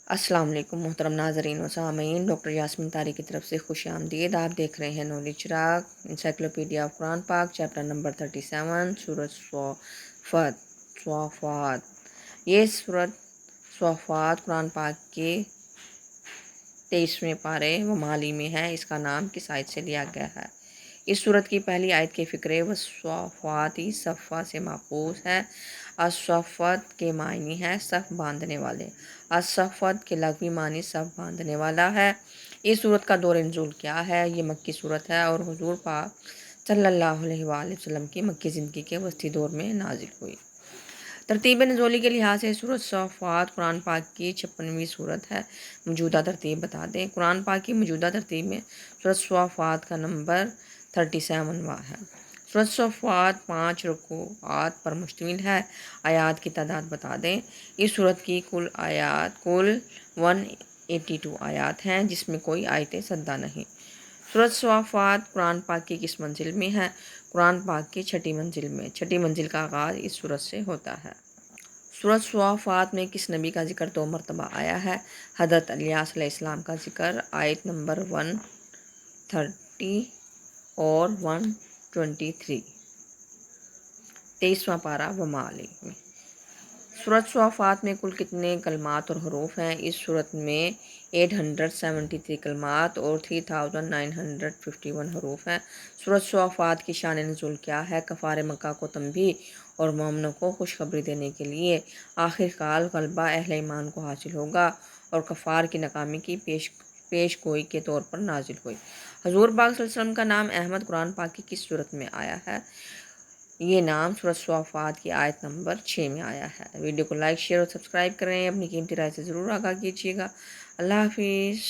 السلام علیکم محترم ناظرین و سامعین، ڈاکٹر یاسمین طارق کی طرف سے خوش آمدید۔ آپ دیکھ رہے ہیں نالج چراغ انسائکلوپیڈیا آف قرآن پاک، چیپٹر نمبر 37، سورۃ صافات۔ یہ سورۃ صافات قرآن پاک کے 23ویں پارے و مالی میں ہے۔ اس کا نام کس آیت سے لیا گیا ہے؟ اس سورت کی پہلی آیت کے فقرے والصافاتی صفا سے ماخوذ ہے۔ الصفات کے معنی ہے صف باندھنے والے۔ الصفات کے لغوی معنی صف باندھنے والا ہے۔ اس سورت کا دور نزول کیا ہے؟ یہ مکی سورت ہے اور حضور پاک صلی اللہ علیہ وآلہ وسلم کی مکی زندگی کے وسطی دور میں نازل ہوئی۔ ترتیب نزولی کے لحاظ سے سورۃ صافات قرآن پاک کی 56ویں سورت ہے۔ موجودہ ترتیب بتا دیں۔ قرآن پاک کی موجودہ ترتیب میں سورۃ صافات کا نمبر 37واں ہے۔ سورۃ صافات 5 رکوعات پر مشتمل ہے۔ آیات کی تعداد بتا دیں۔ اس سورت کی کل 182 آیات ہیں، جس میں کوئی آیت سدہ نہیں۔ سورۃ صافات قرآن پاک کی کس منزل میں ہے؟ قرآن پاک کی 6ٹھی منزل میں۔ 6ٹھی منزل کا آغاز اس سورت سے ہوتا ہے۔ سورۃ صافات میں کس نبی کا ذکر 2 مرتبہ آیا ہے؟ حضرت الیاس علیہ السلام کا ذکر آیت نمبر 130 اور 123۔ 23واں پارہ ومالی میں۔ سورۃ صافات میں کل کتنے کلمات اور حروف ہیں؟ اس سورت میں 873 کلمات اور 3951 حروف ہیں۔ سورۃ صافات کی شان نزول کیا ہے؟ کفار مکہ کو تنبیہ اور مومنوں کو خوشخبری دینے کے لیے آخر کار غلبہ اہل ایمان کو حاصل ہوگا اور کفار کی ناکامی کی پیش گوئی کے طور پر نازل ہوئی۔ حضور پاک صلی اللہ علیہ وسلم کا نام احمد قرآن پاک کی کس سورت میں آیا ہے؟ یہ نام سورۃ صافات کی آیت نمبر 6 میں آیا ہے۔ ویڈیو کو لائک، شیئر اور سبسکرائب کریں۔ اپنی قیمتی رائے سے ضرور آگاہ کیجیے گا۔ اللہ حافظ۔